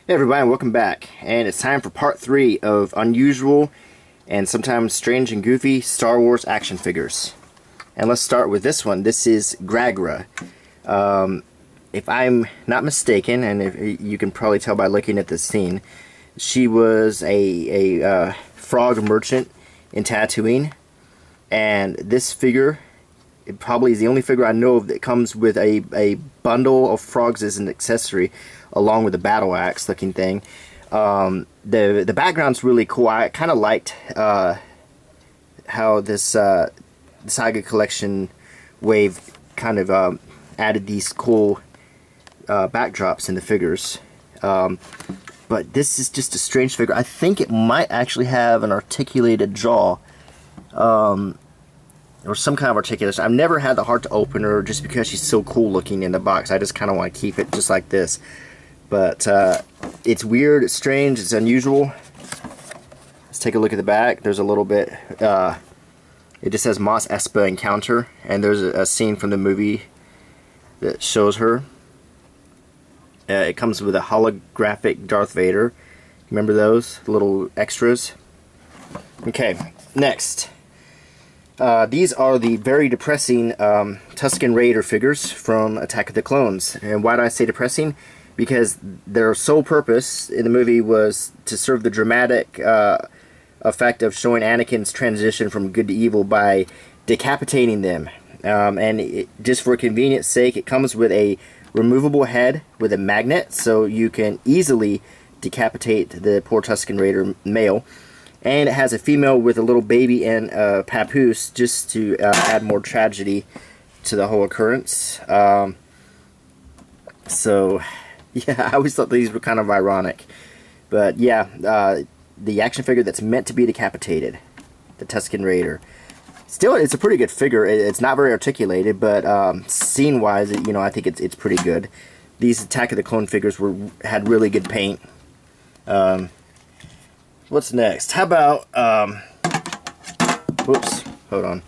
Hey everybody, welcome back. And it's time for part 3 of unusual and sometimes strange and goofy Star Wars action figures. And let's start with this one. This is Gregory. If I'm not mistaken, and if you can probably tell by looking at the scene, she was a frog merchant in Tatooine. And this figure, it probably is the only figure I know of that comes with a bundle of frogs as an accessory, along with a battle axe looking thing. The background's really cool. I kind of liked how this Saga Collection wave kind of added these cool backdrops in the figures. But this is just a strange figure. I think it might actually have an articulated jaw. Or some kind of articulation. I've never had the heart to open her just because she's so cool looking in the box. I just kind of want to keep it just like this. But it's weird, it's strange, it's unusual. Let's take a look at the back. There's a little bit, it just says Mos Espa Encounter, and there's a scene from the movie that shows her. It comes with a holographic Darth Vader. Remember those little extras? Okay, next. These are the very depressing Tusken Raider figures from Attack of the Clones. And why do I say depressing? Because their sole purpose in the movie was to serve the dramatic effect of showing Anakin's transition from good to evil by decapitating them. Just for convenience sake, it comes with a removable head with a magnet, so you can easily decapitate the poor Tusken Raider male. And it has a female with a little baby and a papoose, just to add more tragedy to the whole occurrence. Yeah, I always thought these were kind of ironic. But yeah, the action figure that's meant to be decapitated, the Tusken Raider. Still, it's a pretty good figure. It's not very articulated, but scene-wise, I think it's pretty good. These Attack of the Clone figures had really good paint. What's next? How about, whoops, hold on.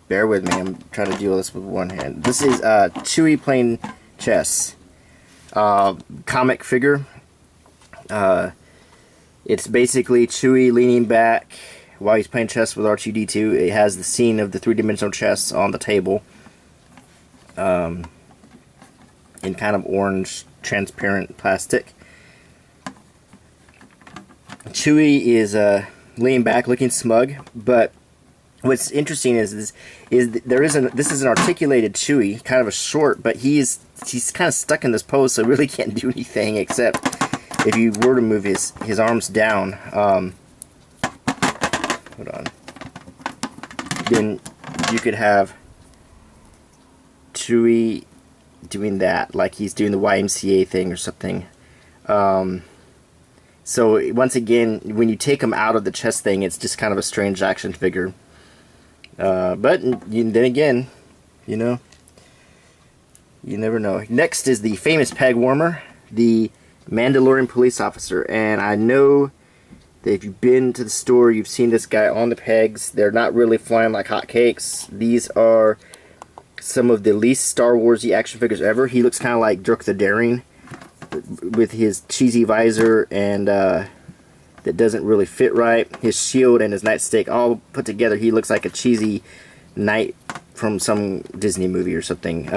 Bear with me, I'm trying to deal with this with one hand. This is Chewie playing chess. Comic figure. It's basically Chewie leaning back while he's playing chess with R2-D2. It has the scene of the three-dimensional chess on the table. In kind of orange, transparent plastic. Chewie is leaning back, looking smug, but what's interesting is this is an articulated Chewie, kind of a short, but he's kind of stuck in this pose, so really can't do anything except if you were to move his arms down. Hold on. Then you could have Chewie doing that, like he's doing the YMCA thing or something. So once again, when you take him out of the chess thing, it's just kind of a strange action figure. But then again, you never know. Next is the famous peg warmer, the Mandalorian police officer. And I know that if you've been to the store, you've seen this guy on the pegs. They're not really flying like hotcakes. These are some of the least Star Wars-y action figures ever. He looks kind of like Dirk the Daring, with his cheesy visor and that doesn't really fit right. His shield and his nightstick all put together, he looks like a cheesy knight from some Disney movie or something.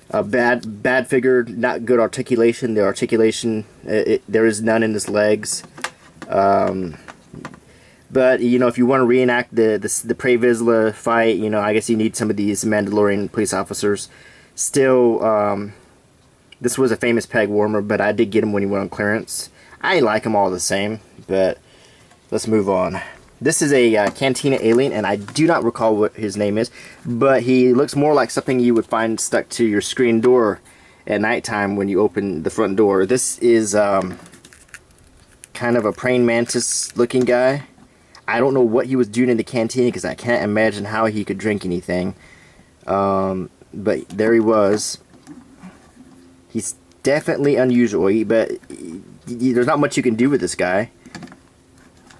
A bad figure, not good articulation. The articulation, there is none in his legs. But if you want to reenact the Pre Vizsla fight, I guess you need some of these Mandalorian police officers. Still, this was a famous peg warmer, but I did get him when he went on clearance. I like them all the same, but let's move on. This is a Cantina Alien, and I do not recall what his name is, but he looks more like something you would find stuck to your screen door at nighttime when you open the front door. This is kind of a praying mantis looking guy. I don't know what he was doing in the cantina because I can't imagine how he could drink anything. But there he was. He's definitely unusual, but there's not much you can do with this guy.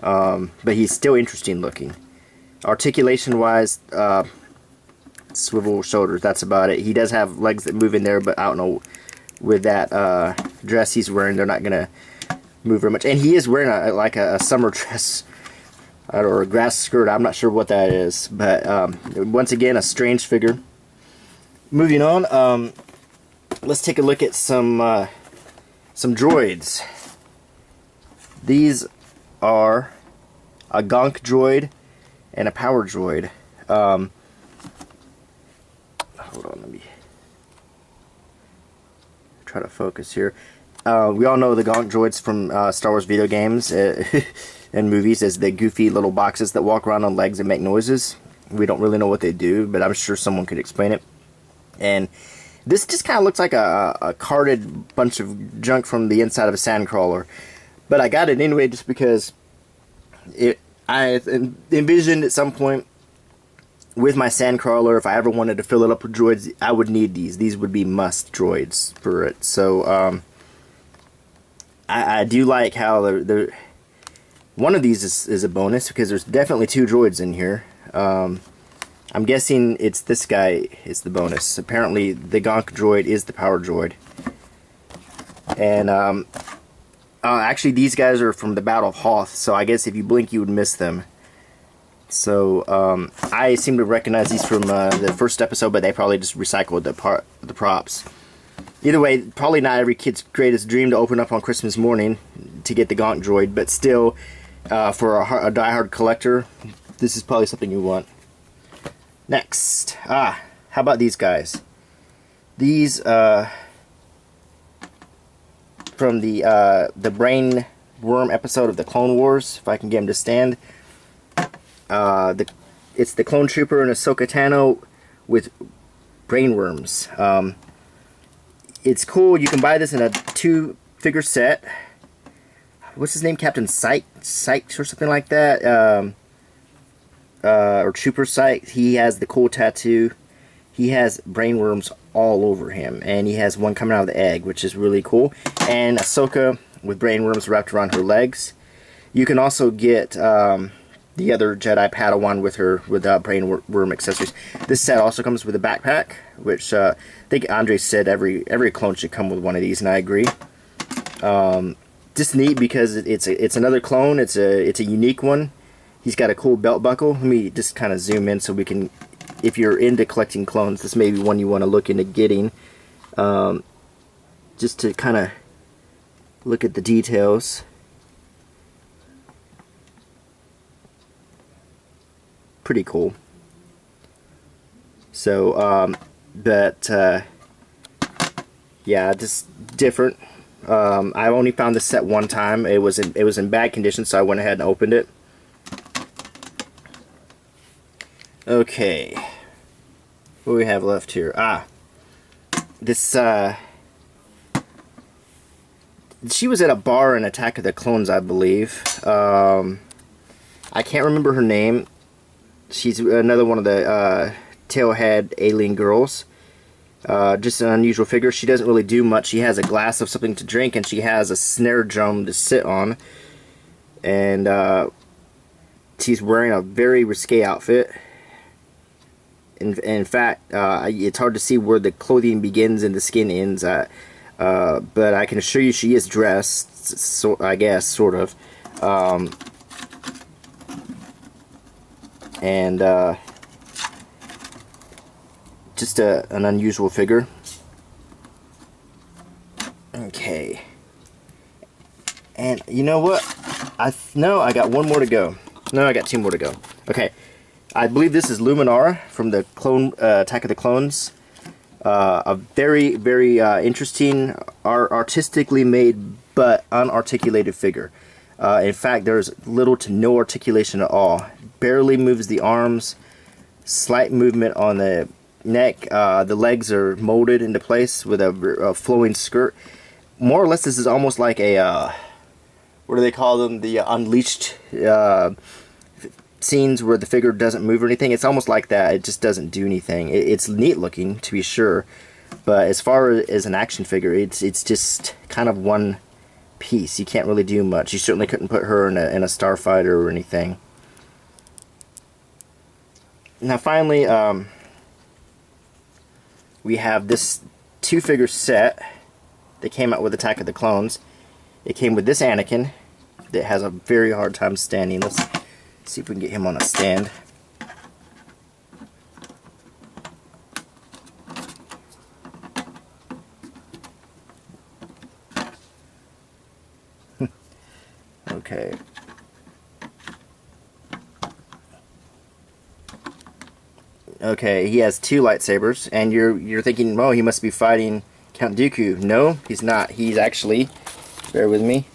But he's still interesting looking. Articulation wise, swivel shoulders, that's about it. He does have legs that move in there, but I don't know with that dress he's wearing, they're not gonna move very much. And he is wearing a summer dress or a grass skirt. I'm not sure what that is, but once again, a strange figure. Moving on, let's take a look at some droids. These are a Gonk Droid and a Power Droid. Hold on, let me try to focus here. We all know the Gonk Droids from Star Wars video games and movies as the goofy little boxes that walk around on legs and make noises. We don't really know what they do, but I'm sure someone could explain it. And this just kind of looks like a carted bunch of junk from the inside of a sandcrawler. But I got it anyway just because I envisioned at some point with my sandcrawler, if I ever wanted to fill it up with droids, I would need these. These would be must droids for it. So I do like how one of these is a bonus because there's definitely 2 droids in here. I'm guessing it's this guy is the bonus. Apparently the Gonk Droid is the Power Droid. And actually these guys are from the Battle of Hoth, so I guess if you blink you would miss them. So I seem to recognize these from the first episode, but they probably just recycled the props. Either way, probably not every kid's greatest dream to open up on Christmas morning to get the Gonk Droid, but still, for a diehard collector, this is probably something you want. Next, how about these guys? These from the brain worm episode of the Clone Wars, if I can get him to stand. It's the Clone Trooper and Ahsoka Tano with brain worms. It's cool. You can buy this in a 2-figure set. What's his name? Captain Sykes or something like that. Or Trooper Sykes. He has the cool tattoo. He has brain worms all over him, and he has one coming out of the egg, which is really cool. And Ahsoka with brain worms wrapped around her legs. You can also get the other Jedi Padawan with her without brain worm accessories. This set also comes with a backpack, which I think Andre said every clone should come with one of these, and I agree. Just neat because it's another clone. It's a unique one. He's got a cool belt buckle. Let me just kind of zoom in so we can, if you're into collecting clones, this may be one you want to look into getting. Just to kind of look at the details. Pretty cool. So, yeah, just different. I only found this set one time. It was in bad condition, so I went ahead and opened it. Okay, what do we have left here? This she was at a bar in Attack of the Clones, I believe. I can't remember her name. She's another one of the tailhead Aileen girls. Just an unusual figure. She doesn't really do much. She has a glass of something to drink, and she has a snare drum to sit on. And she's wearing a very risque outfit. In fact, it's hard to see where the clothing begins and the skin ends at. But I can assure you she is dressed, so I guess, sort of. Just an unusual figure. Okay. And you know what? I got one more to go. No, I got 2 more to go. Okay. I believe this is Luminara from the Attack of the Clones. A very, very interesting, artistically made but unarticulated figure. In fact, there's little to no articulation at all. Barely moves the arms. Slight movement on the neck. The legs are molded into place with a flowing skirt. More or less, this is almost like a what do they call them? The Unleashed scenes where the figure doesn't move or anything. It's almost like that. It just doesn't do anything. It's neat looking, to be sure, but as far as an action figure, it's just kind of one piece. You can't really do much. You certainly couldn't put her in a starfighter or anything. Now finally, we have this 2-figure set that came out with Attack of the Clones. It came with this Anakin that has a very hard time standing. Let's see if we can get him on a stand. Okay. Okay, he has 2 lightsabers, and you're thinking, oh, he must be fighting Count Dooku. No, he's not. He's actually, bear with me,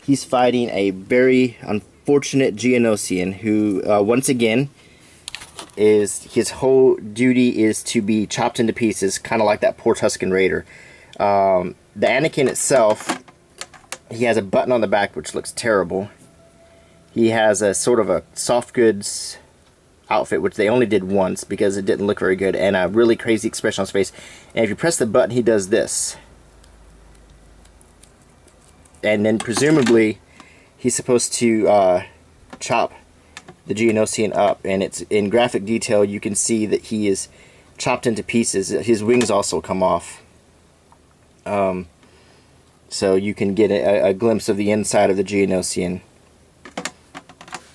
he's fighting a very unfortunate Geonosian who, once again, his whole duty is to be chopped into pieces, kind of like that poor Tusken Raider. The Anakin itself, he has a button on the back which looks terrible. He has a sort of a soft goods outfit, which they only did once because it didn't look very good, and a really crazy expression on his face. And if you press the button, he does this. And then presumably he's supposed to chop the Geonosian up, and it's in graphic detail. You can see that he is chopped into pieces. His wings also come off. So you can get a glimpse of the inside of the Geonosian.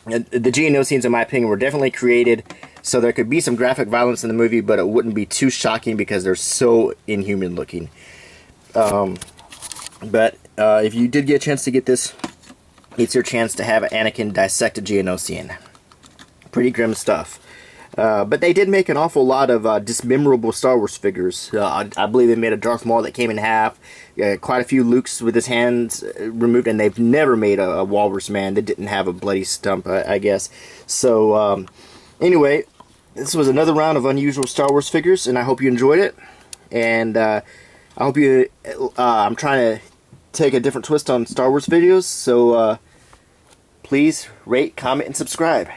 The Geonosians, in my opinion, were definitely created so there could be some graphic violence in the movie, but it wouldn't be too shocking because they're so inhuman looking. But if you did get a chance to get this, it's your chance to have Anakin dissect a Geonosian. Pretty grim stuff. But they did make an awful lot of dismemberable Star Wars figures. I believe they made a Darth Maul that came in half. Quite a few Lukes with his hands removed, and they've never made a Walrus man that didn't have a bloody stump, I guess. So, anyway, this was another round of unusual Star Wars figures, and I hope you enjoyed it. And I hope you... I'm trying to take a different twist on Star Wars videos, so please rate, comment, and subscribe.